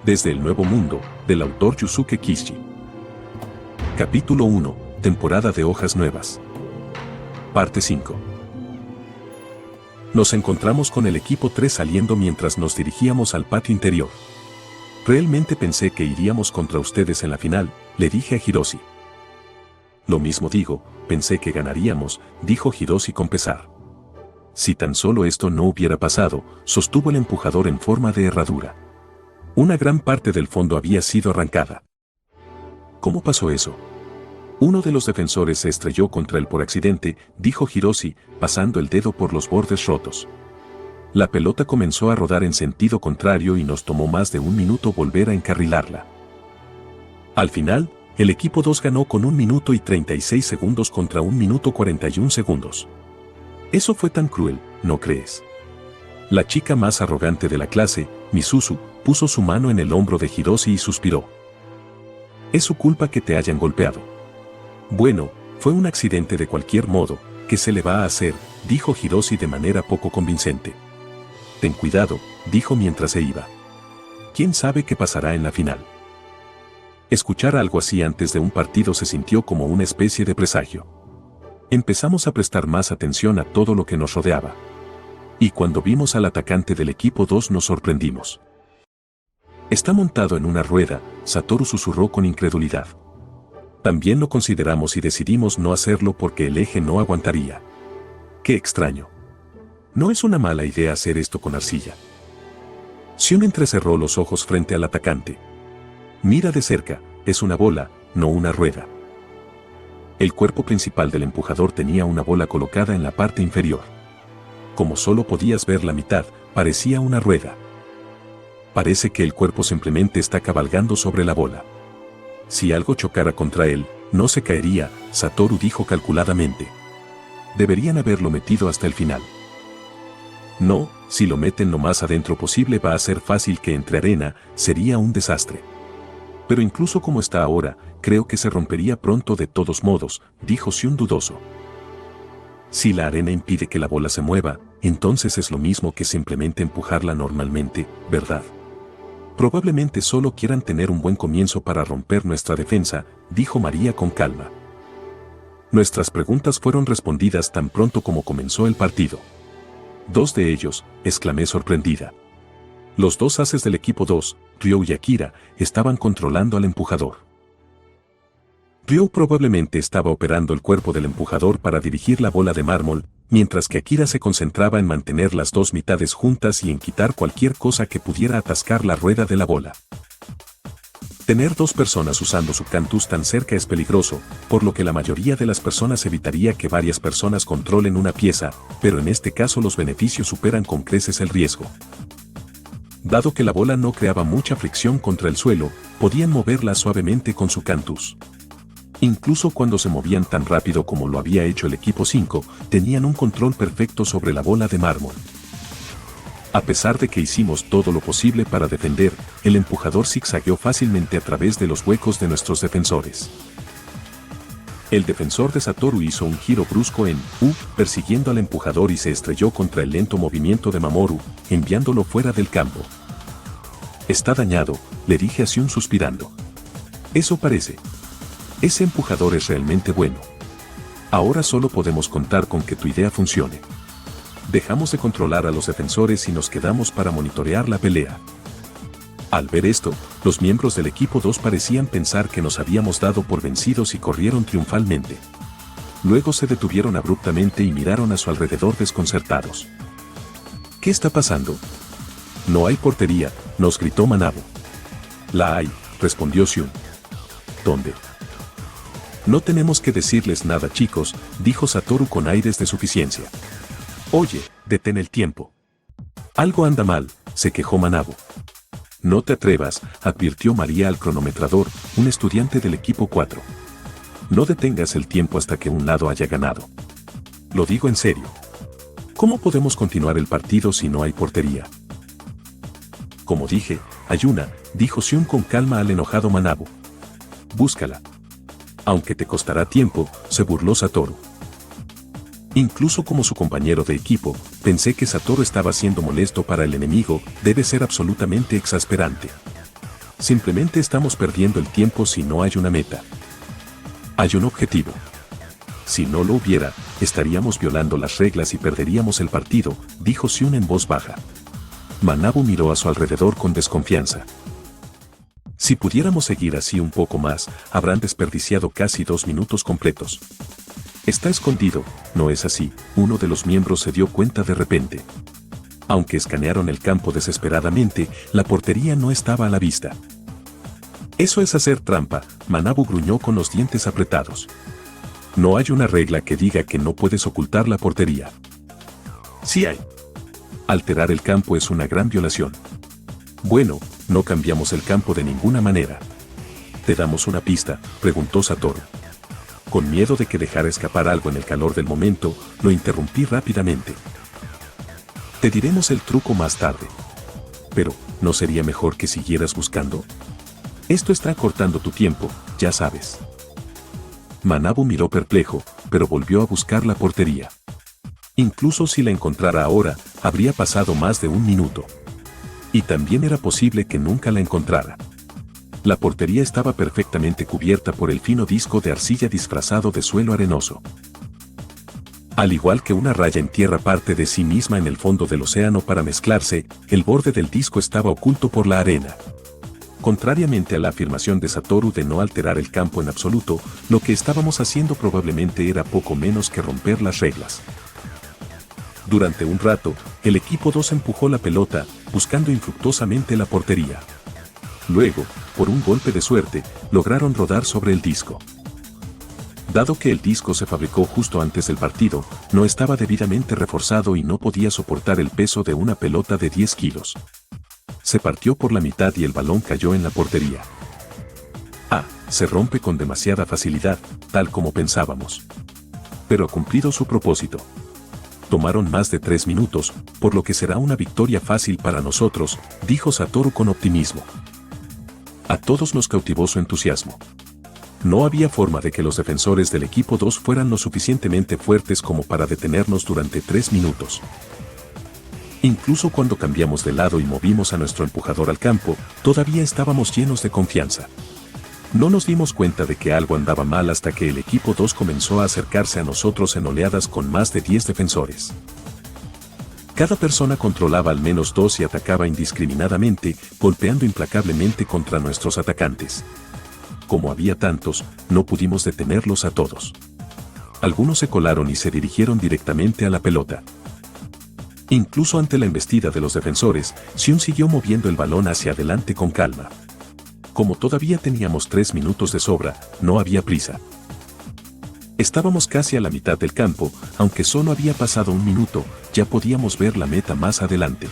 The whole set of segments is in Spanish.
Desde el Nuevo Mundo, del autor Yusuke Kishi. Capítulo 1, temporada de hojas nuevas. Parte 5. Nos encontramos con el equipo 3 saliendo mientras nos dirigíamos al patio interior. Realmente pensé que iríamos contra ustedes en la final, le dije a Hiroshi. Lo mismo digo, pensé que ganaríamos, dijo Hiroshi con pesar. Si tan solo esto no hubiera pasado, sostuvo el empujador en forma de herradura. Una gran parte del fondo había sido arrancada. ¿Cómo pasó eso? Uno de los defensores se estrelló contra él por accidente, dijo Hiroshi, pasando el dedo por los bordes rotos. La pelota comenzó a rodar en sentido contrario y nos tomó más de un minuto volver a encarrilarla. Al final, el equipo 2 ganó con 1 minuto y 36 segundos contra 1 minuto 41 segundos. Eso fue tan cruel, ¿no crees? La chica más arrogante de la clase, Misuzu, puso su mano en el hombro de Hiroshi y suspiró. Es su culpa que te hayan golpeado. Bueno, fue un accidente de cualquier modo, ¿qué se le va a hacer?, dijo Hiroshi de manera poco convincente. Ten cuidado, dijo mientras se iba. ¿Quién sabe qué pasará en la final? Escuchar algo así antes de un partido se sintió como una especie de presagio. Empezamos a prestar más atención a todo lo que nos rodeaba. Y cuando vimos al atacante del equipo 2 nos sorprendimos. Está montado en una rueda, Satoru susurró con incredulidad. También lo consideramos y decidimos no hacerlo porque el eje no aguantaría. Qué extraño. No es una mala idea hacer esto con arcilla. Sion entrecerró los ojos frente al atacante. Mira de cerca, es una bola, no una rueda. El cuerpo principal del empujador tenía una bola colocada en la parte inferior. Como solo podías ver la mitad, parecía una rueda. Parece que el cuerpo simplemente está cabalgando sobre la bola. Si algo chocara contra él, no se caería, Satoru dijo calculadamente. Deberían haberlo metido hasta el final. No, si lo meten lo más adentro posible va a ser fácil que entre arena, sería un desastre. Pero incluso como está ahora, creo que se rompería pronto de todos modos, dijo Sion dudoso. Si la arena impide que la bola se mueva, entonces es lo mismo que simplemente empujarla normalmente, ¿verdad? Probablemente solo quieran tener un buen comienzo para romper nuestra defensa, dijo María con calma. Nuestras preguntas fueron respondidas tan pronto como comenzó el partido. 2 de ellos, exclamé sorprendida. Los 2 ases del equipo 2, Ryo y Akira, estaban controlando al empujador. Ryo probablemente estaba operando el cuerpo del empujador para dirigir la bola de mármol, mientras que Akira se concentraba en mantener las 2 mitades juntas y en quitar cualquier cosa que pudiera atascar la rueda de la bola. Tener 2 personas usando su cantus tan cerca es peligroso, por lo que la mayoría de las personas evitaría que varias personas controlen una pieza, pero en este caso los beneficios superan con creces el riesgo. Dado que la bola no creaba mucha fricción contra el suelo, podían moverla suavemente con su cantus. Incluso cuando se movían tan rápido como lo había hecho el equipo 5, tenían un control perfecto sobre la bola de mármol. A pesar de que hicimos todo lo posible para defender, el empujador zigzagueó fácilmente a través de los huecos de nuestros defensores. El defensor de Satoru hizo un giro brusco en U, persiguiendo al empujador y se estrelló contra el lento movimiento de Mamoru, enviándolo fuera del campo. Está dañado, le dije a Sion suspirando. Eso parece. Ese empujador es realmente bueno. Ahora solo podemos contar con que tu idea funcione. Dejamos de controlar a los defensores y nos quedamos para monitorear la pelea. Al ver esto, los miembros del equipo 2 parecían pensar que nos habíamos dado por vencidos y corrieron triunfalmente. Luego se detuvieron abruptamente y miraron a su alrededor desconcertados. ¿Qué está pasando? No hay portería, nos gritó Manabu. La hay, respondió Sion. ¿Dónde? No tenemos que decirles nada, chicos, dijo Satoru con aires de suficiencia. Oye, detén el tiempo. Algo anda mal, se quejó Manabu. No te atrevas, advirtió María al cronometrador, un estudiante del equipo 4. No detengas el tiempo hasta que un lado haya ganado. Lo digo en serio. ¿Cómo podemos continuar el partido si no hay portería? Como dije, hay una, dijo Sion con calma al enojado Manabu. Búscala. Aunque te costará tiempo, se burló Satoru. Incluso como su compañero de equipo, pensé que Satoru estaba siendo molesto para el enemigo, debe ser absolutamente exasperante. Simplemente estamos perdiendo el tiempo si no hay una meta. Hay un objetivo. Si no lo hubiera, estaríamos violando las reglas y perderíamos el partido, dijo Seun en voz baja. Manabu miró a su alrededor con desconfianza. Si pudiéramos seguir así un poco más, habrán desperdiciado casi 2 minutos completos. Está escondido, ¿no es así? Uno de los miembros se dio cuenta de repente. Aunque escanearon el campo desesperadamente, la portería no estaba a la vista. Eso es hacer trampa, Manabu gruñó con los dientes apretados. No hay una regla que diga que no puedes ocultar la portería. Sí hay. Alterar el campo es una gran violación. Bueno, no cambiamos el campo de ninguna manera. ¿Te damos una pista?, preguntó Satoru. Con miedo de que dejara escapar algo en el calor del momento, lo interrumpí rápidamente. Te diremos el truco más tarde. Pero, ¿no sería mejor que siguieras buscando? Esto está cortando tu tiempo, ya sabes. Manabu miró perplejo, pero volvió a buscar la portería. Incluso si la encontrara ahora, habría pasado más de 1 minuto. Y también era posible que nunca la encontrara. La portería estaba perfectamente cubierta por el fino disco de arcilla disfrazado de suelo arenoso. Al igual que una raya en tierra parte de sí misma en el fondo del océano para mezclarse, el borde del disco estaba oculto por la arena. Contrariamente a la afirmación de Satoru de no alterar el campo en absoluto, lo que estábamos haciendo probablemente era poco menos que romper las reglas. Durante un rato, el equipo 2 empujó la pelota, buscando infructuosamente la portería. Luego, por un golpe de suerte, lograron rodar sobre el disco. Dado que el disco se fabricó justo antes del partido, no estaba debidamente reforzado y no podía soportar el peso de una pelota de 10 kilos. Se partió por la mitad y el balón cayó en la portería. Se rompe con demasiada facilidad, tal como pensábamos. Pero ha cumplido su propósito. Tomaron más de 3 minutos, por lo que será una victoria fácil para nosotros, dijo Satoru con optimismo. A todos nos cautivó su entusiasmo. No había forma de que los defensores del equipo 2 fueran lo suficientemente fuertes como para detenernos durante 3 minutos. Incluso cuando cambiamos de lado y movimos a nuestro empujador al campo, todavía estábamos llenos de confianza. No nos dimos cuenta de que algo andaba mal hasta que el equipo 2 comenzó a acercarse a nosotros en oleadas con más de 10 defensores. Cada persona controlaba al menos 2 y atacaba indiscriminadamente, golpeando implacablemente contra nuestros atacantes. Como había tantos, no pudimos detenerlos a todos. Algunos se colaron y se dirigieron directamente a la pelota. Incluso ante la embestida de los defensores, Seun siguió moviendo el balón hacia adelante con calma. Como todavía teníamos 3 minutos de sobra, no había prisa. Estábamos casi a la mitad del campo, aunque solo había pasado 1 minuto, ya podíamos ver la meta más adelante.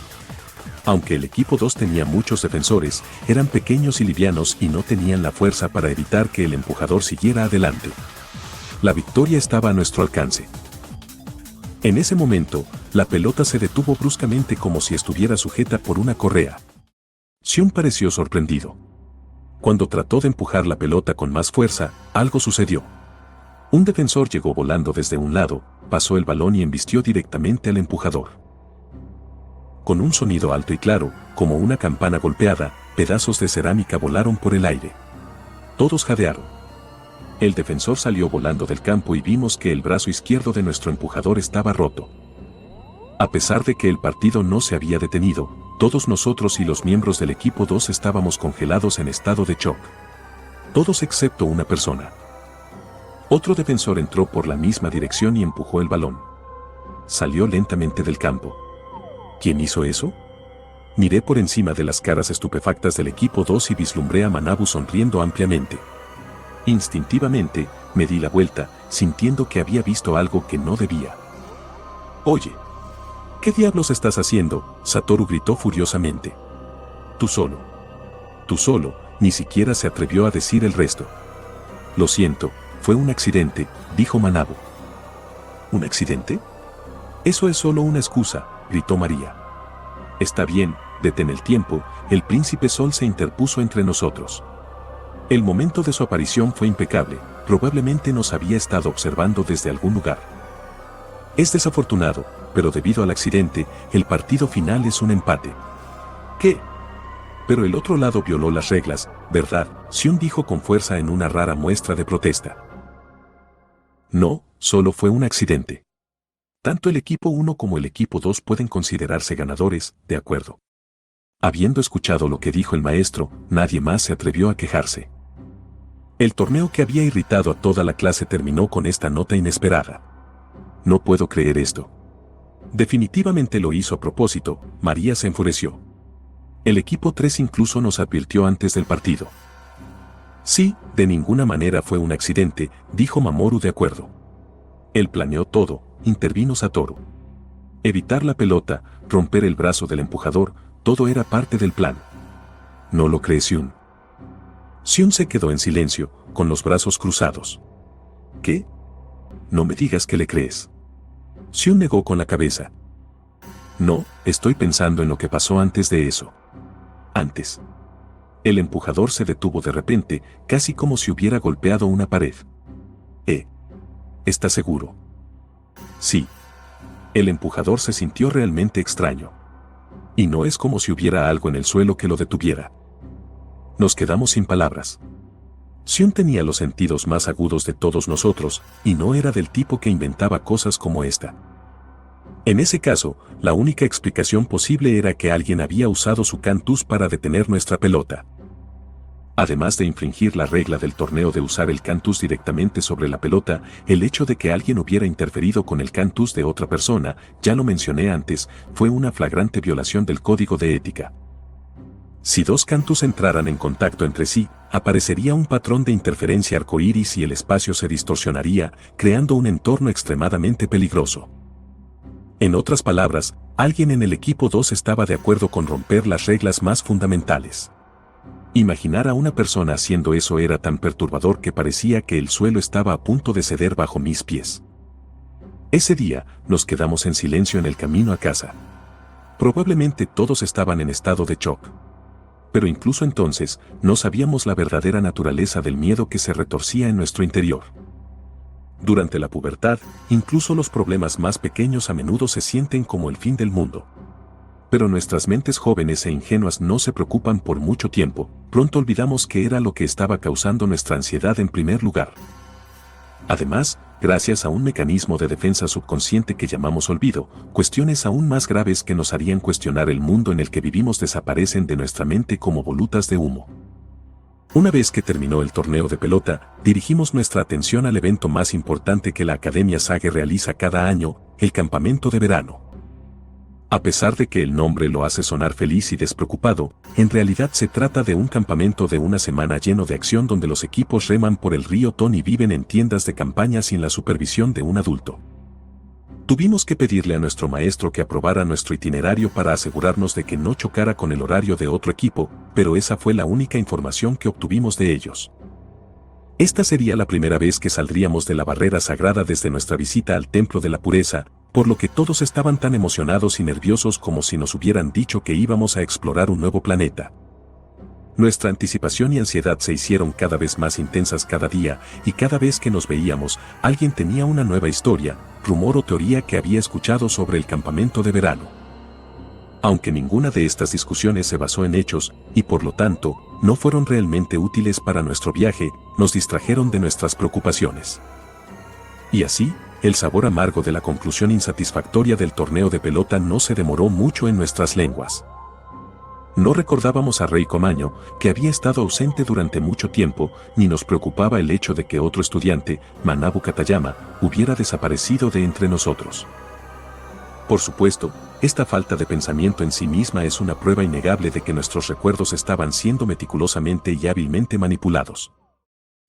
Aunque el equipo 2 tenía muchos defensores, eran pequeños y livianos y no tenían la fuerza para evitar que el empujador siguiera adelante. La victoria estaba a nuestro alcance. En ese momento, la pelota se detuvo bruscamente como si estuviera sujeta por una correa. Seun pareció sorprendido. Cuando trató de empujar la pelota con más fuerza, algo sucedió. Un defensor llegó volando desde un lado, pasó el balón y embistió directamente al empujador. Con un sonido alto y claro, como una campana golpeada, pedazos de cerámica volaron por el aire. Todos jadearon. El defensor salió volando del campo y vimos que el brazo izquierdo de nuestro empujador estaba roto. A pesar de que el partido no se había detenido, todos nosotros y los miembros del equipo 2 estábamos congelados en estado de shock. Todos excepto una persona. Otro defensor entró por la misma dirección y empujó el balón. Salió lentamente del campo. ¿Quién hizo eso? Miré por encima de las caras estupefactas del equipo 2 y vislumbré a Manabu sonriendo ampliamente. Instintivamente, me di la vuelta, sintiendo que había visto algo que no debía. Oye, ¿qué diablos estás haciendo?, Satoru gritó furiosamente. Tú solo, ni siquiera se atrevió a decir el resto. Lo siento, fue un accidente, dijo Manabu. ¿Un accidente? Eso es solo una excusa, gritó María. Está bien, detén el tiempo, el príncipe Sol se interpuso entre nosotros. El momento de su aparición fue impecable, probablemente nos había estado observando desde algún lugar. Es desafortunado, pero debido al accidente, el partido final es un empate. ¿Qué? Pero el otro lado violó las reglas, ¿verdad?, Xion dijo con fuerza en una rara muestra de protesta. No, solo fue un accidente. Tanto el equipo 1 como el equipo 2 pueden considerarse ganadores, de acuerdo. Habiendo escuchado lo que dijo el maestro, nadie más se atrevió a quejarse. El torneo que había irritado a toda la clase terminó con esta nota inesperada. No puedo creer esto. Definitivamente lo hizo a propósito, María se enfureció. El equipo 3 incluso nos advirtió antes del partido. Sí, de ninguna manera fue un accidente, dijo Mamoru de acuerdo. Él planeó todo, intervino Satoru. Evitar la pelota, romper el brazo del empujador, todo era parte del plan. ¿No lo cree Xion? Xion se quedó en silencio, con los brazos cruzados. ¿Qué? No me digas que le crees. Xion negó con la cabeza. No, estoy pensando en lo que pasó antes de eso. Antes. El empujador se detuvo de repente, casi como si hubiera golpeado una pared. ¿Estás seguro? Sí. El empujador se sintió realmente extraño. Y no es como si hubiera algo en el suelo que lo detuviera. Nos quedamos sin palabras. Xion tenía los sentidos más agudos de todos nosotros, y no era del tipo que inventaba cosas como esta. En ese caso, la única explicación posible era que alguien había usado su Cantus para detener nuestra pelota. Además de infringir la regla del torneo de usar el Cantus directamente sobre la pelota, el hecho de que alguien hubiera interferido con el Cantus de otra persona, ya lo mencioné antes, fue una flagrante violación del código de ética. Si dos Cantus entraran en contacto entre sí, aparecería un patrón de interferencia arcoíris y el espacio se distorsionaría, creando un entorno extremadamente peligroso. En otras palabras, alguien en el equipo 2 estaba de acuerdo con romper las reglas más fundamentales. Imaginar a una persona haciendo eso era tan perturbador que parecía que el suelo estaba a punto de ceder bajo mis pies. Ese día, nos quedamos en silencio en el camino a casa. Probablemente todos estaban en estado de shock. Pero incluso entonces, no sabíamos la verdadera naturaleza del miedo que se retorcía en nuestro interior. Durante la pubertad, incluso los problemas más pequeños a menudo se sienten como el fin del mundo. Pero nuestras mentes jóvenes e ingenuas no se preocupan por mucho tiempo, pronto olvidamos qué era lo que estaba causando nuestra ansiedad en primer lugar. Además, gracias a un mecanismo de defensa subconsciente que llamamos olvido, cuestiones aún más graves que nos harían cuestionar el mundo en el que vivimos desaparecen de nuestra mente como volutas de humo. Una vez que terminó el torneo de pelota, dirigimos nuestra atención al evento más importante que la Academia Sage realiza cada año, el campamento de verano. A pesar de que el nombre lo hace sonar feliz y despreocupado, en realidad se trata de un campamento de una semana lleno de acción donde los equipos reman por el río Ton y viven en tiendas de campaña sin la supervisión de un adulto. Tuvimos que pedirle a nuestro maestro que aprobara nuestro itinerario para asegurarnos de que no chocara con el horario de otro equipo, pero esa fue la única información que obtuvimos de ellos. Esta sería la primera vez que saldríamos de la barrera sagrada desde nuestra visita al Templo de la Pureza, por lo que todos estaban tan emocionados y nerviosos como si nos hubieran dicho que íbamos a explorar un nuevo planeta. Nuestra anticipación y ansiedad se hicieron cada vez más intensas cada día, y cada vez que nos veíamos, alguien tenía una nueva historia, rumor o teoría que había escuchado sobre el campamento de verano. Aunque ninguna de estas discusiones se basó en hechos, y por lo tanto, no fueron realmente útiles para nuestro viaje, nos distrajeron de nuestras preocupaciones. Y así, el sabor amargo de la conclusión insatisfactoria del torneo de pelota no se demoró mucho en nuestras lenguas. No recordábamos a Reiko Maño, que había estado ausente durante mucho tiempo, ni nos preocupaba el hecho de que otro estudiante, Manabu Katayama, hubiera desaparecido de entre nosotros. Por supuesto, esta falta de pensamiento en sí misma es una prueba innegable de que nuestros recuerdos estaban siendo meticulosamente y hábilmente manipulados.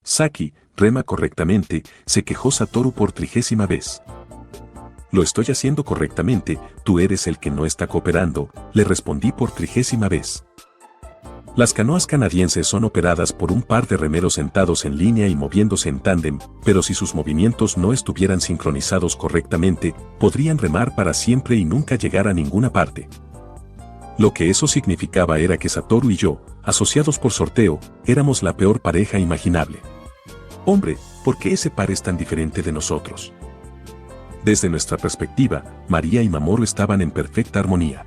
Saki, rema correctamente, se quejó Satoru por 30ª vez. Lo estoy haciendo correctamente, tú eres el que no está cooperando, le respondí por 30ª vez. Las canoas canadienses son operadas por un par de remeros sentados en línea y moviéndose en tándem, pero si sus movimientos no estuvieran sincronizados correctamente, podrían remar para siempre y nunca llegar a ninguna parte. Lo que eso significaba era que Satoru y yo, asociados por sorteo, éramos la peor pareja imaginable. Hombre, ¿por qué ese par es tan diferente de nosotros? Desde nuestra perspectiva, María y Mamoru estaban en perfecta armonía.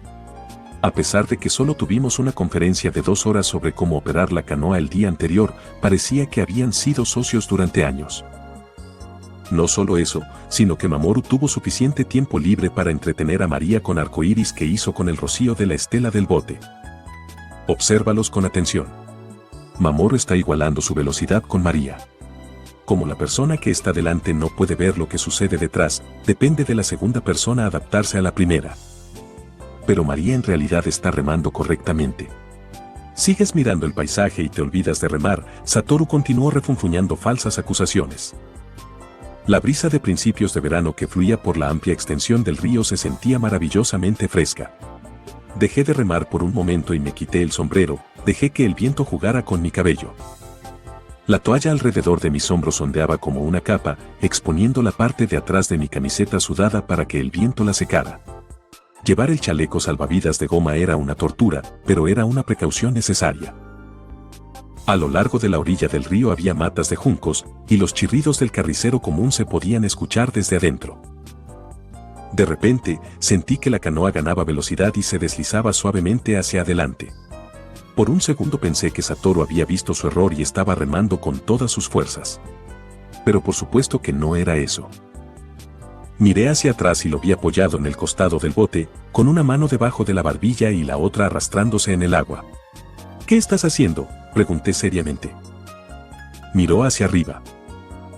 A pesar de que solo tuvimos una conferencia de 2 horas sobre cómo operar la canoa el día anterior, parecía que habían sido socios durante años. No solo eso, sino que Mamoru tuvo suficiente tiempo libre para entretener a María con arcoíris que hizo con el rocío de la estela del bote. Obsérvalos con atención. Mamoru está igualando su velocidad con María. Como la persona que está delante no puede ver lo que sucede detrás, depende de la segunda persona adaptarse a la primera. Pero María en realidad está remando correctamente. Sigues mirando el paisaje y te olvidas de remar. Satoru continuó refunfuñando falsas acusaciones. La brisa de principios de verano que fluía por la amplia extensión del río se sentía maravillosamente fresca. Dejé de remar por un momento y me quité el sombrero, dejé que el viento jugara con mi cabello. La toalla alrededor de mis hombros ondeaba como una capa, exponiendo la parte de atrás de mi camiseta sudada para que el viento la secara. Llevar el chaleco salvavidas de goma era una tortura, pero era una precaución necesaria. A lo largo de la orilla del río había matas de juncos, y los chirridos del carricero común se podían escuchar desde adentro. De repente, sentí que la canoa ganaba velocidad y se deslizaba suavemente hacia adelante. Por un segundo pensé que Satoru había visto su error y estaba remando con todas sus fuerzas. Pero por supuesto que no era eso. Miré hacia atrás y lo vi apoyado en el costado del bote, con una mano debajo de la barbilla y la otra arrastrándose en el agua. ¿Qué estás haciendo?, pregunté seriamente. Miró hacia arriba.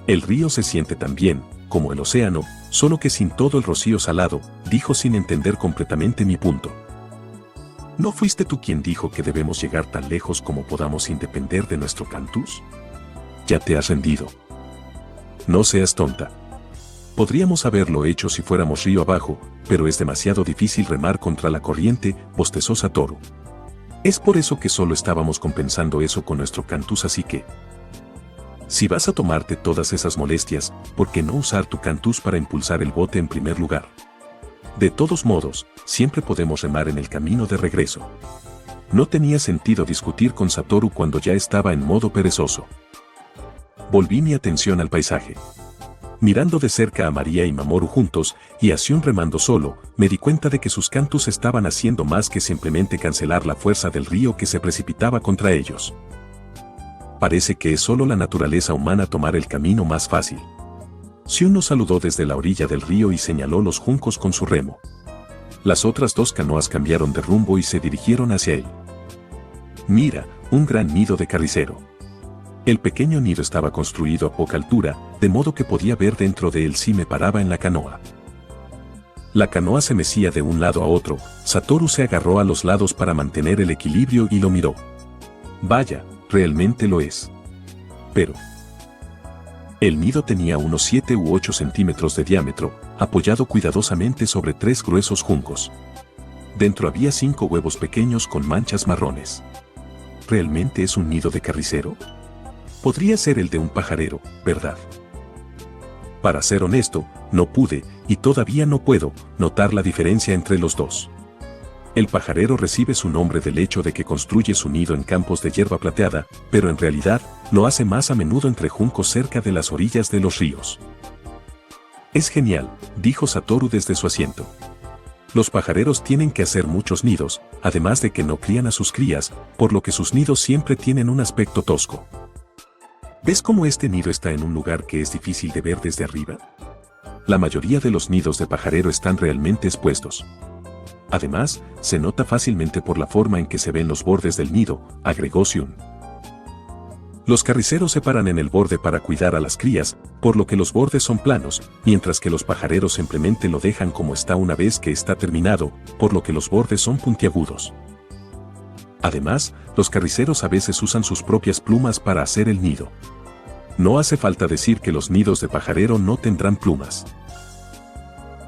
El río se siente tan bien, como el océano, solo que sin todo el rocío salado, dijo sin entender completamente mi punto. ¿No fuiste tú quien dijo que debemos llegar tan lejos como podamos sin depender de nuestro cantus? Ya te has rendido. No seas tonta. Podríamos haberlo hecho si fuéramos río abajo, pero es demasiado difícil remar contra la corriente, bostezó Satoru. Es por eso que solo estábamos compensando eso con nuestro cantus, así que... Si vas a tomarte todas esas molestias, ¿por qué no usar tu cantus para impulsar el bote en primer lugar? De todos modos, siempre podemos remar en el camino de regreso. No tenía sentido discutir con Satoru cuando ya estaba en modo perezoso. Volví mi atención al paisaje. Mirando de cerca a María y Mamoru juntos, y a Shun remando solo, me di cuenta de que sus cantus estaban haciendo más que simplemente cancelar la fuerza del río que se precipitaba contra ellos. Parece que es solo la naturaleza humana tomar el camino más fácil. Shun nos saludó desde la orilla del río y señaló los juncos con su remo. Las otras 2 canoas cambiaron de rumbo y se dirigieron hacia él. Mira, un gran nido de carricero. El pequeño nido estaba construido a poca altura, de modo que podía ver dentro de él si me paraba en la canoa. La canoa se mecía de un lado a otro. Satoru se agarró a los lados para mantener el equilibrio y lo miró. Vaya, realmente lo es. Pero... el nido tenía unos 7 u 8 centímetros de diámetro, apoyado cuidadosamente sobre 3 gruesos juncos. Dentro había 5 huevos pequeños con manchas marrones. ¿Realmente es un nido de carricero? Podría ser el de un pajarero, ¿verdad? Para ser honesto, no pude, y todavía no puedo, notar la diferencia entre los dos. El pajarero recibe su nombre del hecho de que construye su nido en campos de hierba plateada, pero en realidad, lo hace más a menudo entre juncos cerca de las orillas de los ríos. Es genial, dijo Satoru desde su asiento. Los pajareros tienen que hacer muchos nidos, además de que no crían a sus crías, por lo que sus nidos siempre tienen un aspecto tosco. ¿Ves cómo este nido está en un lugar que es difícil de ver desde arriba? La mayoría de los nidos de pajarero están realmente expuestos. Además, se nota fácilmente por la forma en que se ven los bordes del nido, agregó Shun. Los carriceros se paran en el borde para cuidar a las crías, por lo que los bordes son planos, mientras que los pajareros simplemente lo dejan como está una vez que está terminado, por lo que los bordes son puntiagudos. Además, los carriceros a veces usan sus propias plumas para hacer el nido. No hace falta decir que los nidos de pajarero no tendrán plumas.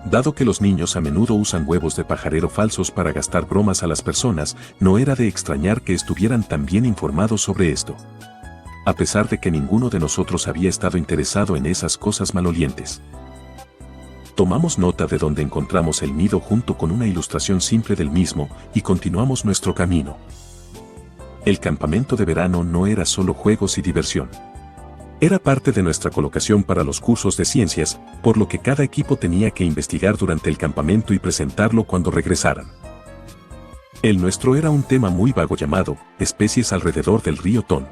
Dado que los niños a menudo usan huevos de pajarero falsos para gastar bromas a las personas, no era de extrañar que estuvieran tan bien informados sobre esto. A pesar de que ninguno de nosotros había estado interesado en esas cosas malolientes. Tomamos nota de donde encontramos el nido junto con una ilustración simple del mismo, y continuamos nuestro camino. El campamento de verano no era solo juegos y diversión. Era parte de nuestra colocación para los cursos de ciencias, por lo que cada equipo tenía que investigar durante el campamento y presentarlo cuando regresaran. El nuestro era un tema muy vago llamado especies alrededor del río Ton.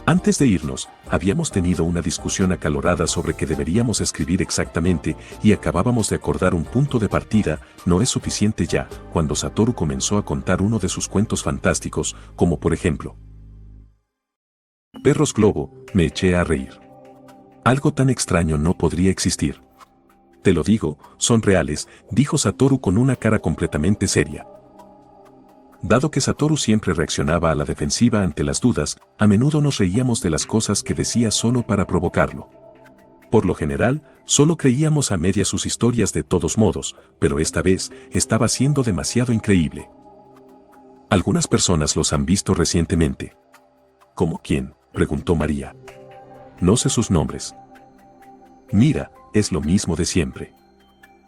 Antes de irnos, habíamos tenido una discusión acalorada sobre qué deberíamos escribir exactamente y acabábamos de acordar un punto de partida. No es suficiente ya, cuando Satoru comenzó a contar uno de sus cuentos fantásticos, como por ejemplo Perros Globo, me eché a reír. Algo tan extraño no podría existir. Te lo digo, son reales, dijo Satoru con una cara completamente seria. Dado que Satoru siempre reaccionaba a la defensiva ante las dudas, a menudo nos reíamos de las cosas que decía solo para provocarlo. Por lo general, solo creíamos a medias sus historias de todos modos, pero esta vez estaba siendo demasiado increíble. Algunas personas los han visto recientemente. ¿Cómo quién?, preguntó María. No sé sus nombres. Mira, es lo mismo de siempre.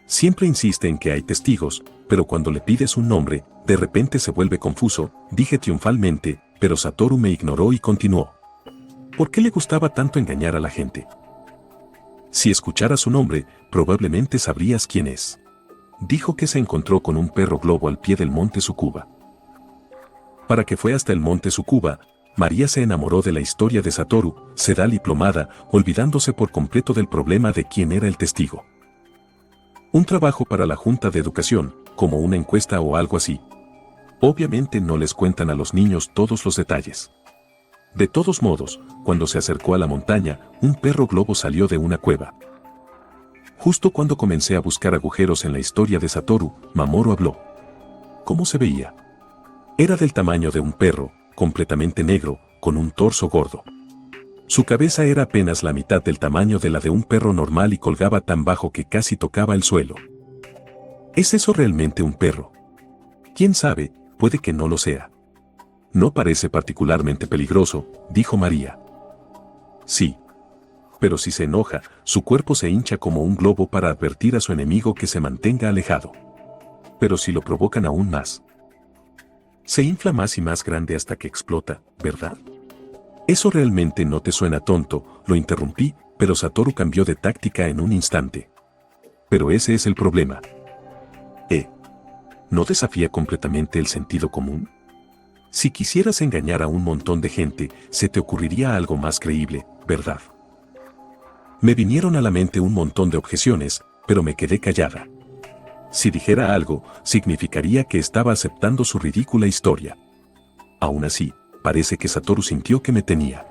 Siempre insiste en que hay testigos, pero cuando le pides un nombre, de repente se vuelve confuso, dije triunfalmente, pero Satoru me ignoró y continuó. ¿Por qué le gustaba tanto engañar a la gente? Si escucharas su nombre, probablemente sabrías quién es. Dijo que se encontró con un perro globo al pie del monte Tsukuba. Para que fue hasta el monte Tsukuba, María se enamoró de la historia de Satoru, se da diplomada, olvidándose por completo del problema de quién era el testigo. Un trabajo para la Junta de Educación, como una encuesta o algo así. Obviamente no les cuentan a los niños todos los detalles. De todos modos, cuando se acercó a la montaña, un perro globo salió de una cueva. Justo cuando comencé a buscar agujeros en la historia de Satoru, Mamoru habló. ¿Cómo se veía? Era del tamaño de un perro, completamente negro, con un torso gordo. Su cabeza era apenas la mitad del tamaño de la de un perro normal y colgaba tan bajo que casi tocaba el suelo. ¿Es eso realmente un perro? ¿Quién sabe? Puede que no lo sea. No parece particularmente peligroso, dijo María. Sí. Pero si se enoja, su cuerpo se hincha como un globo para advertir a su enemigo que se mantenga alejado. Pero si lo provocan aún más, se infla más y más grande hasta que explota, ¿verdad? Eso realmente no te suena tonto, lo interrumpí, pero Satoru cambió de táctica en un instante. Pero ese es el problema. ¿No desafía completamente el sentido común? Si quisieras engañar a un montón de gente, se te ocurriría algo más creíble, ¿verdad? Me vinieron a la mente un montón de objeciones, pero me quedé callada. Si dijera algo, significaría que estaba aceptando su ridícula historia. Aún así, parece que Satoru sintió que me tenía.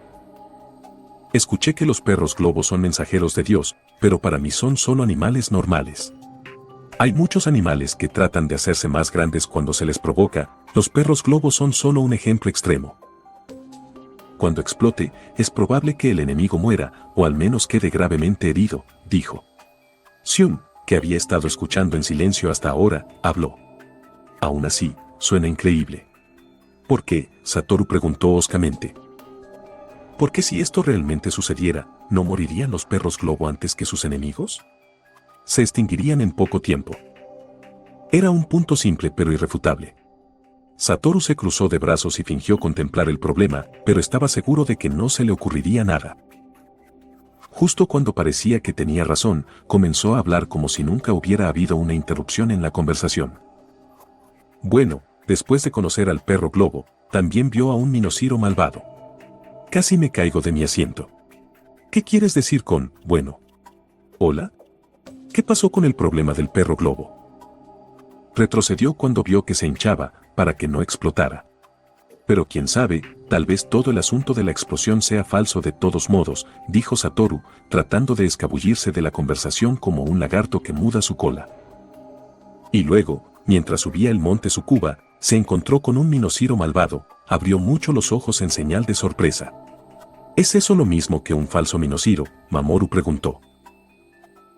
Escuché que los perros globos son mensajeros de Dios, pero para mí son solo animales normales. Hay muchos animales que tratan de hacerse más grandes cuando se les provoca, los perros globos son solo un ejemplo extremo. Cuando explote, es probable que el enemigo muera, o al menos quede gravemente herido, dijo. Xiun, que había estado escuchando en silencio hasta ahora, habló. Aún así, suena increíble. ¿Por qué?, Satoru preguntó hoscamente. ¿Por qué si esto realmente sucediera, no morirían los perros globo antes que sus enemigos? Se extinguirían en poco tiempo. Era un punto simple pero irrefutable. Satoru se cruzó de brazos y fingió contemplar el problema, pero estaba seguro de que no se le ocurriría nada. Justo cuando parecía que tenía razón, comenzó a hablar como si nunca hubiera habido una interrupción en la conversación. Bueno, después de conocer al perro globo, también vio a un minociro malvado. Casi me caigo de mi asiento. ¿Qué quieres decir con, bueno? ¿Hola? ¿Qué pasó con el problema del perro globo? Retrocedió cuando vio que se hinchaba, para que no explotara. Pero quién sabe, tal vez todo el asunto de la explosión sea falso de todos modos, dijo Satoru, tratando de escabullirse de la conversación como un lagarto que muda su cola. Y luego, mientras subía el monte Tsukuba, se encontró con un minociro malvado, abrió mucho los ojos en señal de sorpresa. ¿Es eso lo mismo que un falso minociro?, Mamoru preguntó.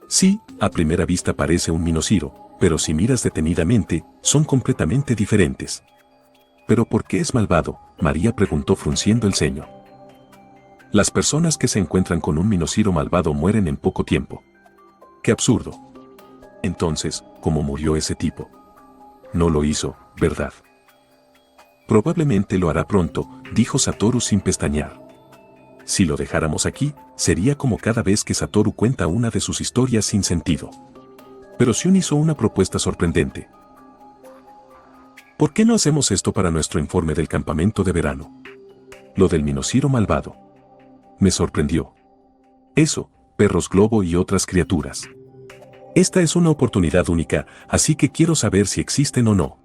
Sí, a primera vista parece un minociro, pero si miras detenidamente, son completamente diferentes. ¿Pero por qué es malvado?, María preguntó frunciendo el ceño. Las personas que se encuentran con un minociro malvado mueren en poco tiempo. ¡Qué absurdo! Entonces, ¿cómo murió ese tipo? No lo hizo, ¿verdad? Probablemente lo hará pronto, dijo Satoru sin pestañear. Si lo dejáramos aquí, sería como cada vez que Satoru cuenta una de sus historias sin sentido. Pero Xiun hizo una propuesta sorprendente. ¿Por qué no hacemos esto para nuestro informe del campamento de verano? Lo del Minociro malvado. Me sorprendió. Eso, perros globo y otras criaturas. Esta es una oportunidad única, así que quiero saber si existen o no.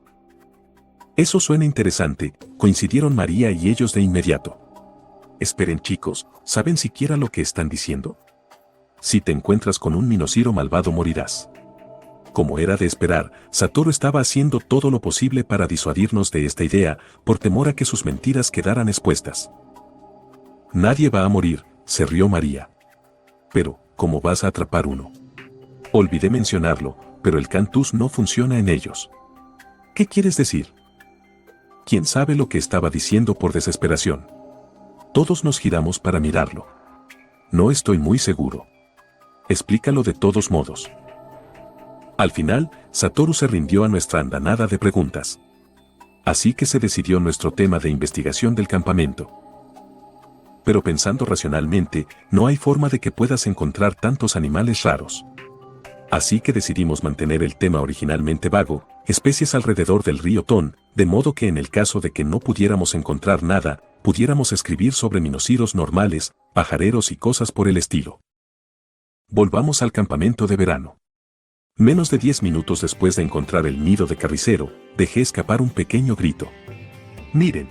Eso suena interesante, coincidieron María y ellos de inmediato. Esperen chicos, ¿saben siquiera lo que están diciendo? Si te encuentras con un Minociro malvado morirás. Como era de esperar, Satoru estaba haciendo todo lo posible para disuadirnos de esta idea, por temor a que sus mentiras quedaran expuestas. Nadie va a morir, se rió María. Pero, ¿cómo vas a atrapar uno? Olvidé mencionarlo, pero el Cantus no funciona en ellos. ¿Qué quieres decir? ¿Quién sabe lo que estaba diciendo por desesperación? Todos nos giramos para mirarlo. No estoy muy seguro. Explícalo de todos modos. Al final, Satoru se rindió a nuestra andanada de preguntas. Así que se decidió nuestro tema de investigación del campamento. Pero pensando racionalmente, no hay forma de que puedas encontrar tantos animales raros. Así que decidimos mantener el tema originalmente vago, especies alrededor del río Ton, de modo que en el caso de que no pudiéramos encontrar nada, pudiéramos escribir sobre minociros normales, pajareros y cosas por el estilo. Volvamos al campamento de verano. Menos de 10 minutos después de encontrar el nido de carricero, dejé escapar un pequeño grito. ¡Miren!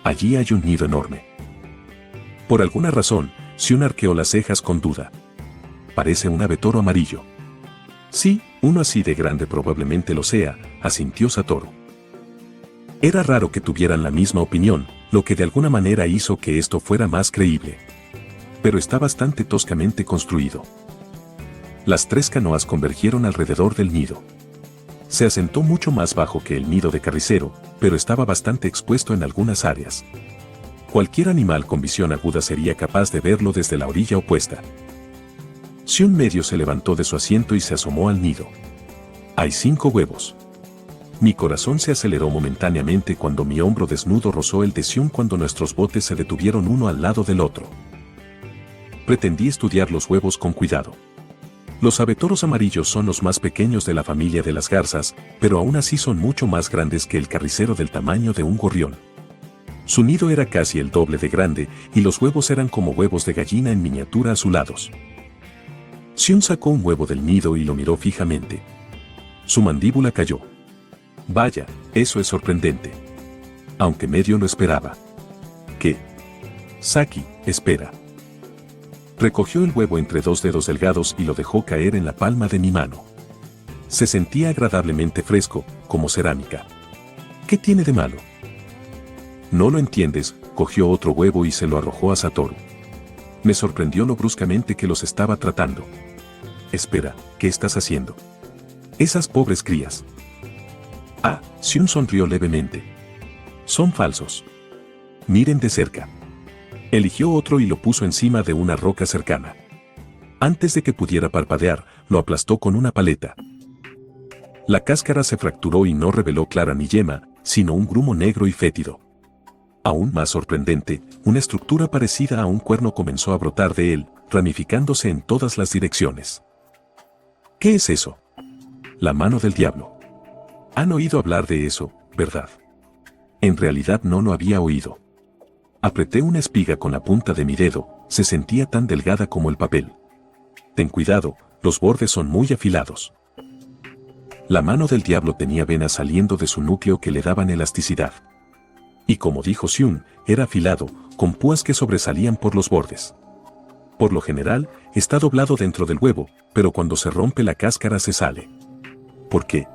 Allí hay un nido enorme. Por alguna razón, Xion arqueó las cejas con duda. Parece un abetoro amarillo. Sí, uno así de grande probablemente lo sea, asintió Satoru. Era raro que tuvieran la misma opinión, lo que de alguna manera hizo que esto fuera más creíble. Pero está bastante toscamente construido. Las 3 canoas convergieron alrededor del nido. Se asentó mucho más bajo que el nido de carricero, pero estaba bastante expuesto en algunas áreas. Cualquier animal con visión aguda sería capaz de verlo desde la orilla opuesta. Xion medio se levantó de su asiento y se asomó al nido. Hay 5 huevos. Mi corazón se aceleró momentáneamente cuando mi hombro desnudo rozó el de Xion cuando nuestros botes se detuvieron uno al lado del otro. Pretendí estudiar los huevos con cuidado. Los abetoros amarillos son los más pequeños de la familia de las garzas, pero aún así son mucho más grandes que el carricero del tamaño de un gorrión. Su nido era casi el doble de grande y los huevos eran como huevos de gallina en miniatura azulados. Xion sacó un huevo del nido y lo miró fijamente. Su mandíbula cayó. Vaya, eso es sorprendente. Aunque medio lo esperaba. ¿Qué? Saki, espera. Recogió el huevo entre 2 dedos delgados y lo dejó caer en la palma de mi mano. Se sentía agradablemente fresco, como cerámica. ¿Qué tiene de malo? No lo entiendes, cogió otro huevo y se lo arrojó a Satoru. Me sorprendió lo bruscamente que los estaba tratando. Espera, ¿qué estás haciendo? Esas pobres crías. Ah, Xion sonrió levemente. Son falsos. Miren de cerca. Eligió otro y lo puso encima de una roca cercana. Antes de que pudiera parpadear, lo aplastó con una paleta. La cáscara se fracturó y no reveló clara ni yema, sino un grumo negro y fétido. Aún más sorprendente, una estructura parecida a un cuerno comenzó a brotar de él, ramificándose en todas las direcciones. ¿Qué es eso? La mano del diablo. Han oído hablar de eso, ¿verdad? En realidad no lo había oído. Apreté una espiga con la punta de mi dedo, se sentía tan delgada como el papel. Ten cuidado, los bordes son muy afilados. La mano del diablo tenía venas saliendo de su núcleo que le daban elasticidad. Y como dijo Xion, era afilado, con púas que sobresalían por los bordes. Por lo general, está doblado dentro del huevo, pero cuando se rompe la cáscara se sale. ¿Por qué?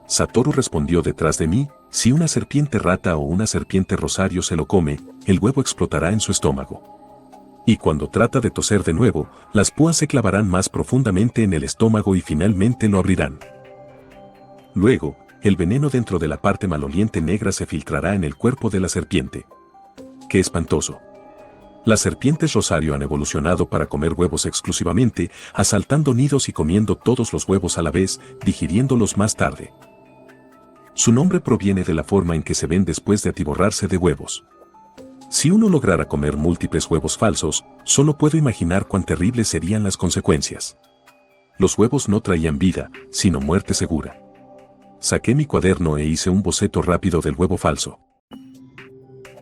Satoru respondió detrás de mí, si una serpiente rata o una serpiente rosario se lo come, el huevo explotará en su estómago. Y cuando trata de toser de nuevo, las púas se clavarán más profundamente en el estómago y finalmente lo abrirán. Luego, el veneno dentro de la parte maloliente negra se filtrará en el cuerpo de la serpiente. ¡Qué espantoso! Las serpientes rosario han evolucionado para comer huevos exclusivamente, asaltando nidos y comiendo todos los huevos a la vez, digiriéndolos más tarde. Su nombre proviene de la forma en que se ven después de atiborrarse de huevos. Si uno lograra comer múltiples huevos falsos, solo puedo imaginar cuán terribles serían las consecuencias. Los huevos no traían vida, sino muerte segura. Saqué mi cuaderno e hice un boceto rápido del huevo falso.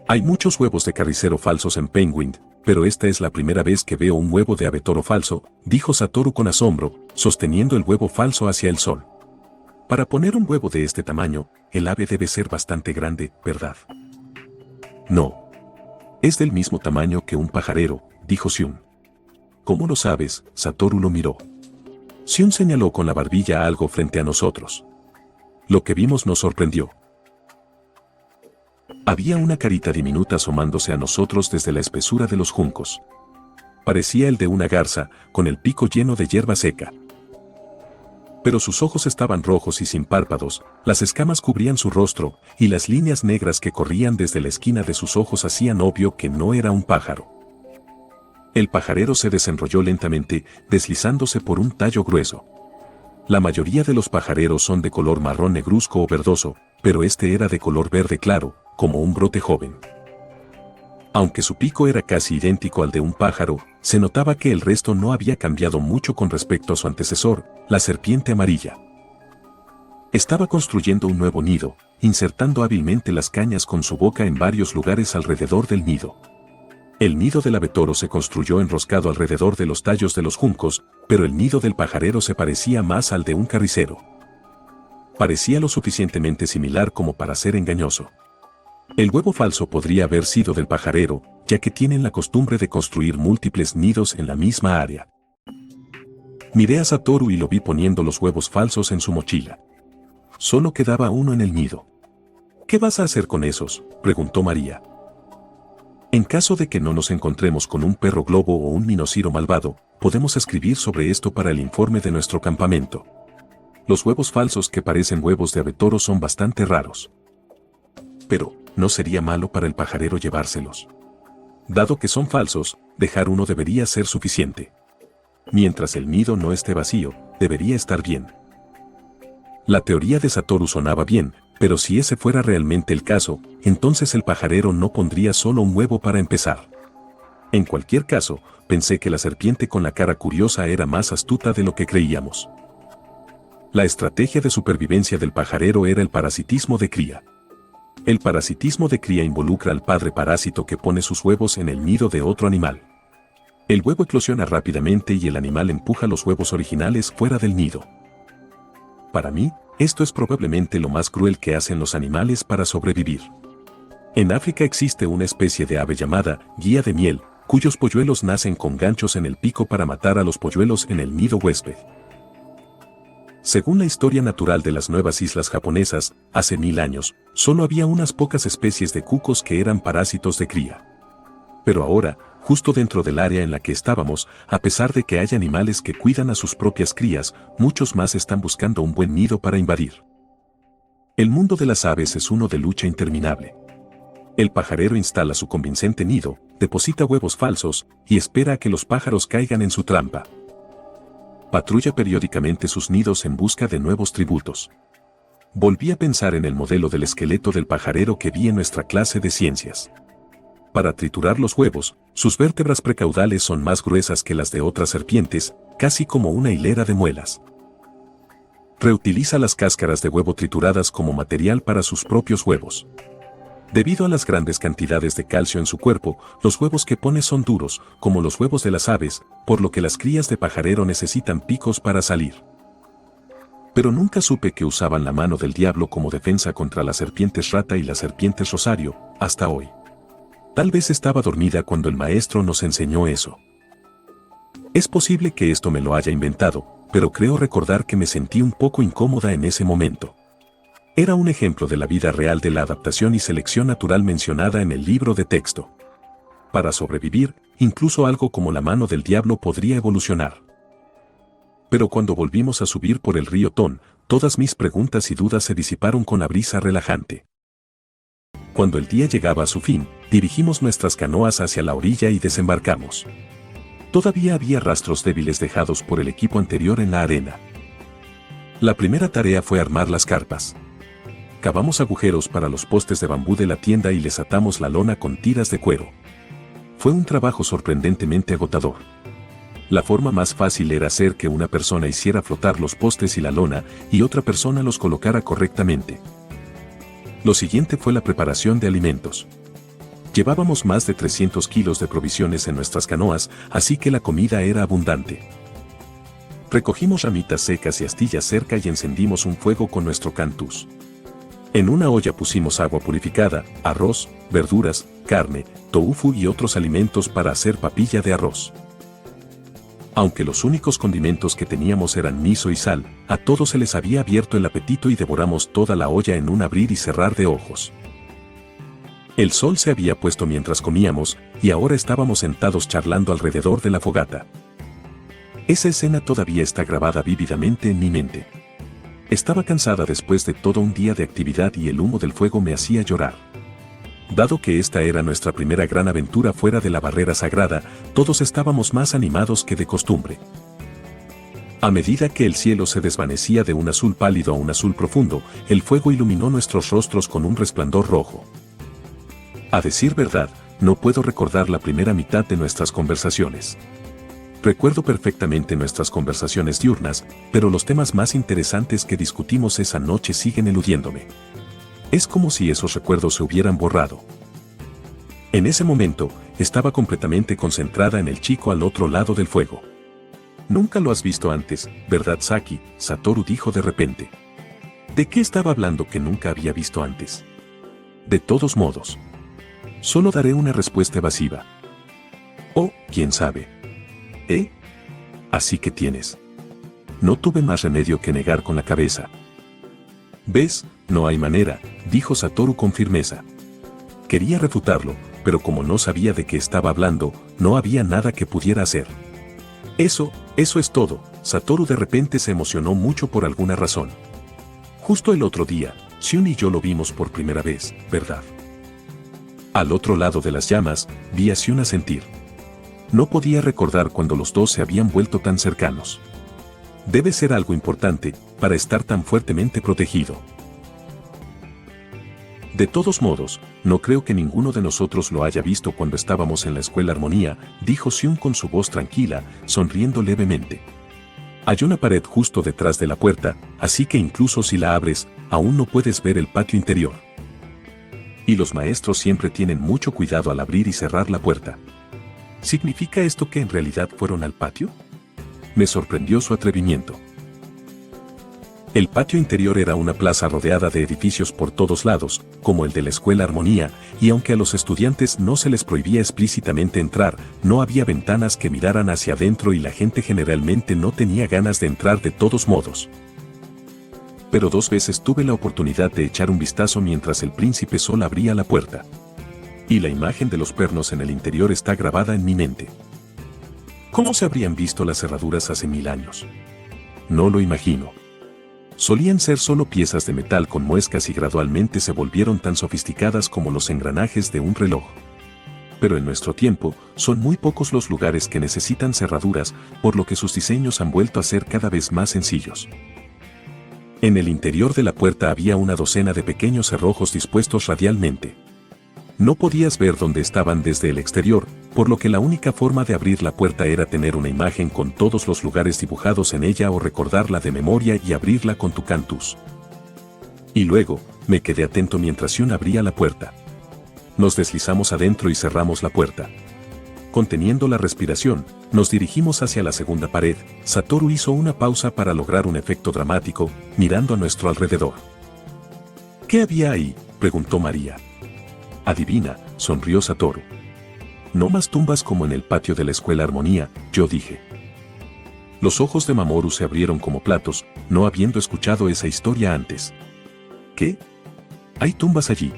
Hay muchos huevos de carricero falsos en Penguin, pero esta es la primera vez que veo un huevo de abetoro falso, dijo Satoru con asombro, sosteniendo el huevo falso hacia el sol. Para poner un huevo de este tamaño, el ave debe ser bastante grande, ¿verdad? No. Es del mismo tamaño que un pajarero, dijo Xiun. ¿Cómo lo sabes? Satoru lo miró. Xiun señaló con la barbilla algo frente a nosotros. Lo que vimos nos sorprendió. Había una carita diminuta asomándose a nosotros desde la espesura de los juncos. Parecía el de una garza, con el pico lleno de hierba seca. Pero sus ojos estaban rojos y sin párpados, las escamas cubrían su rostro, y las líneas negras que corrían desde la esquina de sus ojos hacían obvio que no era un pájaro. El pajarero se desenrolló lentamente, deslizándose por un tallo grueso. La mayoría de los pajareros son de color marrón negruzco o verdoso, pero este era de color verde claro, como un brote joven. Aunque su pico era casi idéntico al de un pájaro, se notaba que el resto no había cambiado mucho con respecto a su antecesor, la serpiente amarilla. Estaba construyendo un nuevo nido, insertando hábilmente las cañas con su boca en varios lugares alrededor del nido. El nido del abetoro se construyó enroscado alrededor de los tallos de los juncos, pero el nido del pajarero se parecía más al de un carricero. Parecía lo suficientemente similar como para ser engañoso. El huevo falso podría haber sido del pajarero, ya que tienen la costumbre de construir múltiples nidos en la misma área. Miré a Satoru y lo vi poniendo los huevos falsos en su mochila. Solo quedaba uno en el nido. ¿Qué vas a hacer con esos?, preguntó María. En caso de que no nos encontremos con un perro globo o un minociro malvado, podemos escribir sobre esto para el informe de nuestro campamento. Los huevos falsos que parecen huevos de abetoro son bastante raros. Pero, ¿no sería malo para el pajarero llevárselos? Dado que son falsos, dejar uno debería ser suficiente. Mientras el nido no esté vacío, debería estar bien. La teoría de Satoru sonaba bien, pero si ese fuera realmente el caso, entonces el pajarero no pondría solo un huevo para empezar. En cualquier caso, pensé que la serpiente con la cara curiosa era más astuta de lo que creíamos. La estrategia de supervivencia del pajarero era el parasitismo de cría. El parasitismo de cría involucra al padre parásito que pone sus huevos en el nido de otro animal. El huevo eclosiona rápidamente y el animal empuja los huevos originales fuera del nido. Para mí, esto es probablemente lo más cruel que hacen los animales para sobrevivir. En África existe una especie de ave llamada guía de miel, cuyos polluelos nacen con ganchos en el pico para matar a los polluelos en el nido huésped. Según la historia natural de las nuevas islas japonesas, hace 1000 años, solo había unas pocas especies de cucos que eran parásitos de cría. Pero ahora, justo dentro del área en la que estábamos, a pesar de que hay animales que cuidan a sus propias crías, muchos más están buscando un buen nido para invadir. El mundo de las aves es uno de lucha interminable. El pajarero instala su convincente nido, deposita huevos falsos, y espera a que los pájaros caigan en su trampa. Patrulla periódicamente sus nidos en busca de nuevos tributos. Volví a pensar en el modelo del esqueleto del pajarero que vi en nuestra clase de ciencias. Para triturar los huevos, sus vértebras precaudales son más gruesas que las de otras serpientes, casi como una hilera de muelas. Reutiliza las cáscaras de huevo trituradas como material para sus propios huevos. Debido a las grandes cantidades de calcio en su cuerpo, los huevos que pone son duros, como los huevos de las aves, por lo que las crías de pajarero necesitan picos para salir. Pero nunca supe que usaban la mano del diablo como defensa contra las serpientes rata y las serpientes rosario, hasta hoy. Tal vez estaba dormida cuando el maestro nos enseñó eso. Es posible que esto me lo haya inventado, pero creo recordar que me sentí un poco incómoda en ese momento. Era un ejemplo de la vida real de la adaptación y selección natural mencionada en el libro de texto. Para sobrevivir, incluso algo como la mano del diablo podría evolucionar. Pero cuando volvimos a subir por el río Ton, todas mis preguntas y dudas se disiparon con la brisa relajante. Cuando el día llegaba a su fin, dirigimos nuestras canoas hacia la orilla y desembarcamos. Todavía había rastros débiles dejados por el equipo anterior en la arena. La primera tarea fue armar las carpas. Cavamos agujeros para los postes de bambú de la tienda y les atamos la lona con tiras de cuero. Fue un trabajo sorprendentemente agotador. La forma más fácil era hacer que una persona hiciera flotar los postes y la lona y otra persona los colocara correctamente. Lo siguiente fue la preparación de alimentos. Llevábamos más de 300 kilos de provisiones en nuestras canoas, así que la comida era abundante. Recogimos ramitas secas y astillas cerca y encendimos un fuego con nuestro cantus. En una olla pusimos agua purificada, arroz, verduras, carne, tofu y otros alimentos para hacer papilla de arroz. Aunque los únicos condimentos que teníamos eran miso y sal, a todos se les había abierto el apetito y devoramos toda la olla en un abrir y cerrar de ojos. El sol se había puesto mientras comíamos, y ahora estábamos sentados charlando alrededor de la fogata. Esa escena todavía está grabada vívidamente en mi mente. Estaba cansada después de todo un día de actividad y el humo del fuego me hacía llorar. Dado que esta era nuestra primera gran aventura fuera de la barrera sagrada, todos estábamos más animados que de costumbre. A medida que el cielo se desvanecía de un azul pálido a un azul profundo, el fuego iluminó nuestros rostros con un resplandor rojo. A decir verdad, no puedo recordar la primera mitad de nuestras conversaciones. Recuerdo perfectamente nuestras conversaciones diurnas, pero los temas más interesantes que discutimos esa noche siguen eludiéndome. Es como si esos recuerdos se hubieran borrado. En ese momento, estaba completamente concentrada en el chico al otro lado del fuego. Nunca lo has visto antes, ¿verdad, Saki? Satoru dijo de repente. ¿De qué estaba hablando que nunca había visto antes? De todos modos, solo daré una respuesta evasiva. Oh, quién sabe. Así que tienes. No tuve más remedio que negar con la cabeza. ¿Ves? No hay manera, dijo Satoru con firmeza. Quería refutarlo, pero como no sabía de qué estaba hablando, no había nada que pudiera hacer. Eso es todo. Satoru de repente se emocionó mucho por alguna razón. Justo el otro día, Shun y yo lo vimos por primera vez, ¿verdad? Al otro lado de las llamas, vi a Shun asentir. No podía recordar cuando los dos se habían vuelto tan cercanos. Debe ser algo importante, para estar tan fuertemente protegido. De todos modos, no creo que ninguno de nosotros lo haya visto cuando estábamos en la escuela Armonía, dijo Shun con su voz tranquila, sonriendo levemente. Hay una pared justo detrás de la puerta, así que incluso si la abres, aún no puedes ver el patio interior. Y los maestros siempre tienen mucho cuidado al abrir y cerrar la puerta. ¿Significa esto que en realidad fueron al patio? Me sorprendió su atrevimiento. El patio interior era una plaza rodeada de edificios por todos lados, como el de la escuela Armonía, y aunque a los estudiantes no se les prohibía explícitamente entrar, no había ventanas que miraran hacia adentro y la gente generalmente no tenía ganas de entrar de todos modos. Pero 2 veces tuve la oportunidad de echar un vistazo mientras el príncipe Sol abría la puerta. Y la imagen de los pernos en el interior está grabada en mi mente. ¿Cómo se habrían visto las cerraduras hace 1000 años? No lo imagino. Solían ser solo piezas de metal con muescas y gradualmente se volvieron tan sofisticadas como los engranajes de un reloj. Pero en nuestro tiempo, son muy pocos los lugares que necesitan cerraduras, por lo que sus diseños han vuelto a ser cada vez más sencillos. En el interior de la puerta había una docena de pequeños cerrojos dispuestos radialmente. No podías ver dónde estaban desde el exterior, por lo que la única forma de abrir la puerta era tener una imagen con todos los lugares dibujados en ella o recordarla de memoria y abrirla con tu cantus. Y luego, me quedé atento mientras Shun abría la puerta. Nos deslizamos adentro y cerramos la puerta. Conteniendo la respiración, nos dirigimos hacia la segunda pared. Satoru hizo una pausa para lograr un efecto dramático, mirando a nuestro alrededor. ¿Qué había ahí?, preguntó María. Adivina, sonrió Satoru. No más tumbas como en el patio de la escuela Armonía, yo dije. Los ojos de Mamoru se abrieron como platos, no habiendo escuchado esa historia antes. ¿Qué? ¿Hay tumbas allí?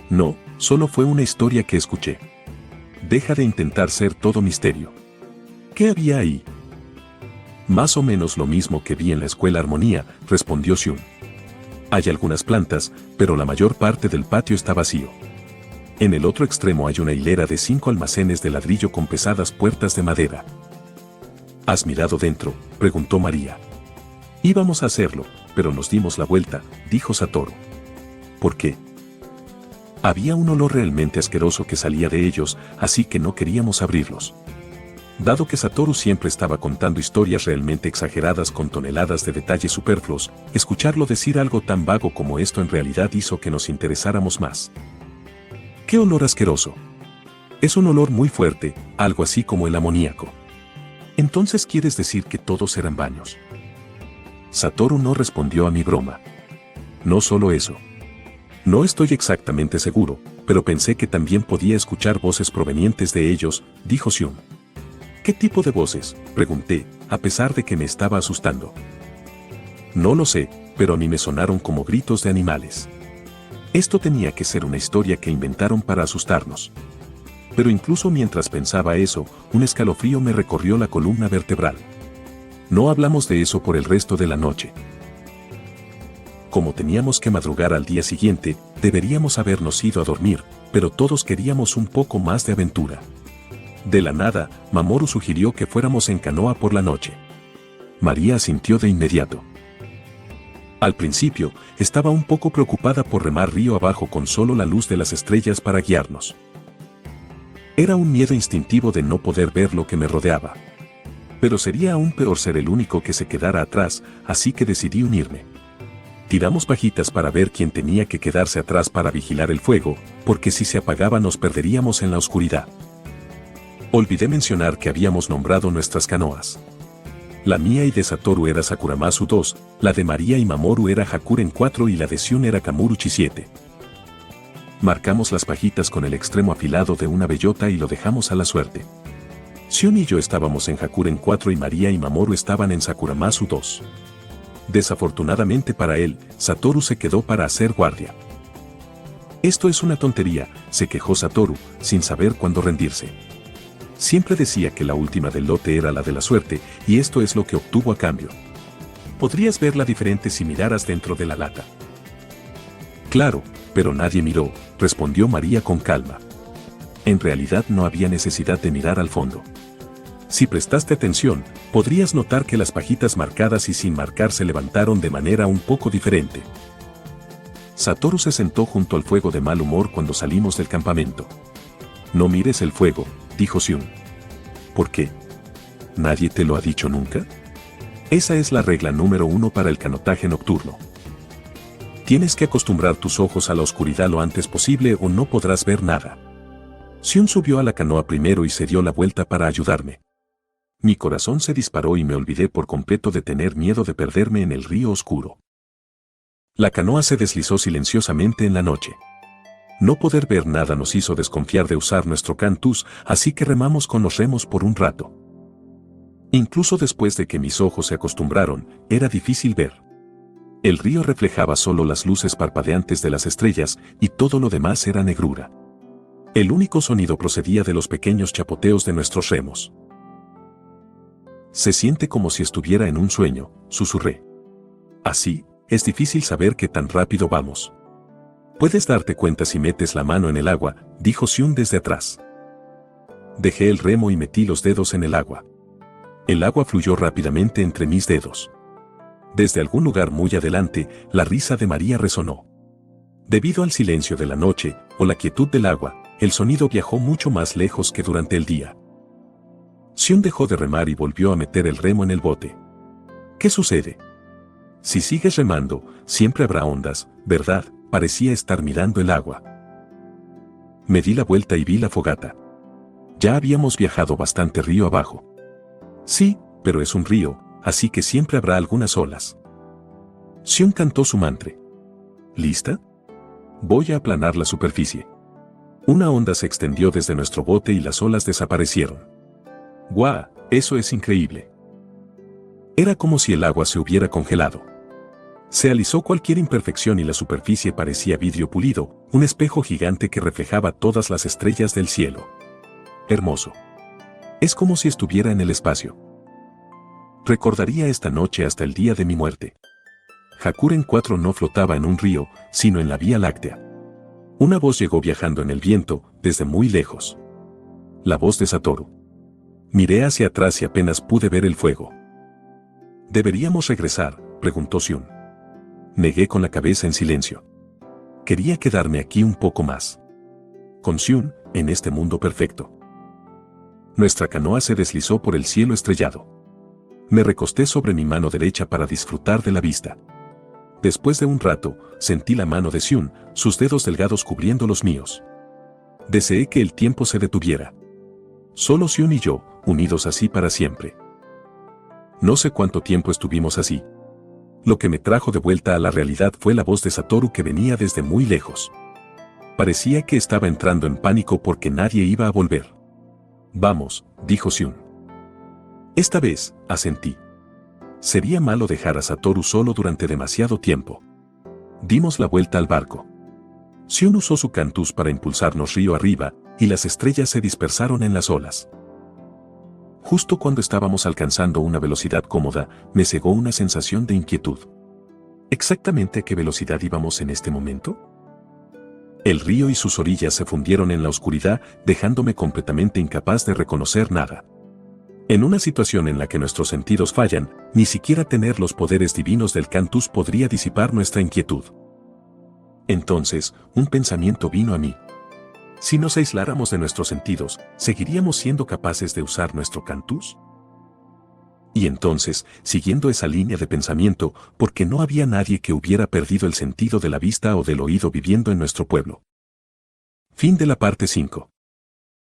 No, solo fue una historia que escuché. Deja de intentar ser todo misterio. ¿Qué había ahí? Más o menos lo mismo que vi en la escuela Armonía, respondió Shun. Hay algunas plantas, pero la mayor parte del patio está vacío. En el otro extremo hay una hilera de 5 almacenes de ladrillo con pesadas puertas de madera. ¿Has mirado dentro?, preguntó María. Íbamos a hacerlo, pero nos dimos la vuelta, dijo Satoru. ¿Por qué? Había un olor realmente asqueroso que salía de ellos, así que no queríamos abrirlos. Dado que Satoru siempre estaba contando historias realmente exageradas con toneladas de detalles superfluos, escucharlo decir algo tan vago como esto en realidad hizo que nos interesáramos más. ¡Qué olor asqueroso! Es un olor muy fuerte, algo así como el amoníaco. ¿Entonces quieres decir que todos eran baños? Satoru no respondió a mi broma. No solo eso. No estoy exactamente seguro, pero pensé que también podía escuchar voces provenientes de ellos, dijo Xion. ¿Qué tipo de voces?, pregunté, a pesar de que me estaba asustando. No lo sé, pero a mí me sonaron como gritos de animales. Esto tenía que ser una historia que inventaron para asustarnos. Pero incluso mientras pensaba eso, un escalofrío me recorrió la columna vertebral. No hablamos de eso por el resto de la noche. Como teníamos que madrugar al día siguiente, deberíamos habernos ido a dormir, pero todos queríamos un poco más de aventura. De la nada, Mamoru sugirió que fuéramos en canoa por la noche. María asintió de inmediato. Al principio, estaba un poco preocupada por remar río abajo con solo la luz de las estrellas para guiarnos. Era un miedo instintivo de no poder ver lo que me rodeaba. Pero sería aún peor ser el único que se quedara atrás, así que decidí unirme. Tiramos pajitas para ver quién tenía que quedarse atrás para vigilar el fuego, porque si se apagaba nos perderíamos en la oscuridad. Olvidé mencionar que habíamos nombrado nuestras canoas. La mía y de Satoru era Sakuramasu 2, la de María y Mamoru era Hakuren 4 y la de Xion era Kamurochi 7. Marcamos las pajitas con el extremo afilado de una bellota y lo dejamos a la suerte. Xion y yo estábamos en Hakuren 4 y María y Mamoru estaban en Sakuramasu 2. Desafortunadamente para él, Satoru se quedó para hacer guardia. Esto es una tontería, se quejó Satoru, sin saber cuándo rendirse. Siempre decía que la última del lote era la de la suerte, y esto es lo que obtuvo a cambio. Podrías verla diferente si miraras dentro de la lata. Claro, pero nadie miró, respondió María con calma. En realidad no había necesidad de mirar al fondo. Si prestaste atención, podrías notar que las pajitas marcadas y sin marcar se levantaron de manera un poco diferente. Satoru se sentó junto al fuego de mal humor cuando salimos del campamento. No mires el fuego, dijo Xion. ¿Por qué? ¿Nadie te lo ha dicho nunca? Esa es la regla número 1 para el canotaje nocturno. Tienes que acostumbrar tus ojos a la oscuridad lo antes posible o no podrás ver nada. Xion subió a la canoa primero y se dio la vuelta para ayudarme. Mi corazón se disparó y me olvidé por completo de tener miedo de perderme en el río oscuro. La canoa se deslizó silenciosamente en la noche. No poder ver nada nos hizo desconfiar de usar nuestro cantus, así que remamos con los remos por un rato. Incluso después de que mis ojos se acostumbraron, era difícil ver. El río reflejaba solo las luces parpadeantes de las estrellas y todo lo demás era negrura. El único sonido procedía de los pequeños chapoteos de nuestros remos. Se siente como si estuviera en un sueño, susurré. Así, es difícil saber qué tan rápido vamos. Puedes darte cuenta si metes la mano en el agua, dijo Xion desde atrás. Dejé el remo y metí los dedos en el agua. El agua fluyó rápidamente entre mis dedos. Desde algún lugar muy adelante, la risa de María resonó. Debido al silencio de la noche, o la quietud del agua, el sonido viajó mucho más lejos que durante el día. Xion dejó de remar y volvió a meter el remo en el bote. ¿Qué sucede? Si sigues remando, siempre habrá ondas, ¿verdad? Parecía estar mirando el agua. Me di la vuelta y vi la fogata. Ya habíamos viajado bastante río abajo. Sí, pero es un río, así que siempre habrá algunas olas. Xion cantó su mantra. ¿Lista? Voy a aplanar la superficie. Una onda se extendió desde nuestro bote y las olas desaparecieron. ¡Guau! Eso es increíble. Era como si el agua se hubiera congelado. Se alisó cualquier imperfección y la superficie parecía vidrio pulido, un espejo gigante que reflejaba todas las estrellas del cielo. Hermoso. Es como si estuviera en el espacio. Recordaría esta noche hasta el día de mi muerte. Hakuren 4 no flotaba en un río, sino en la Vía Láctea. Una voz llegó viajando en el viento, desde muy lejos. La voz de Satoru. Miré hacia atrás y apenas pude ver el fuego. ¿Deberíamos regresar?, preguntó Xion. Negué con la cabeza en silencio. Quería quedarme aquí un poco más. Con Xion, en este mundo perfecto. Nuestra canoa se deslizó por el cielo estrellado. Me recosté sobre mi mano derecha para disfrutar de la vista. Después de un rato, sentí la mano de Xiun, sus dedos delgados cubriendo los míos. Deseé que el tiempo se detuviera. Solo Xiun y yo, unidos así para siempre. No sé cuánto tiempo estuvimos así. Lo que me trajo de vuelta a la realidad fue la voz de Satoru que venía desde muy lejos. Parecía que estaba entrando en pánico porque nadie iba a volver. Vamos, dijo Xiun. Esta vez, asentí. Sería malo dejar a Satoru solo durante demasiado tiempo. Dimos la vuelta al barco. Xiun usó su cantus para impulsarnos río arriba, y las estrellas se dispersaron en las olas. Justo cuando estábamos alcanzando una velocidad cómoda, me cegó una sensación de inquietud. ¿Exactamente a qué velocidad íbamos en este momento? El río y sus orillas se fundieron en la oscuridad, dejándome completamente incapaz de reconocer nada. En una situación en la que nuestros sentidos fallan, ni siquiera tener los poderes divinos del cantus podría disipar nuestra inquietud. Entonces, un pensamiento vino a mí. Si nos aisláramos de nuestros sentidos, ¿seguiríamos siendo capaces de usar nuestro cantus? Y entonces, siguiendo esa línea de pensamiento, porque no había nadie que hubiera perdido el sentido de la vista o del oído viviendo en nuestro pueblo. Fin de la parte 5.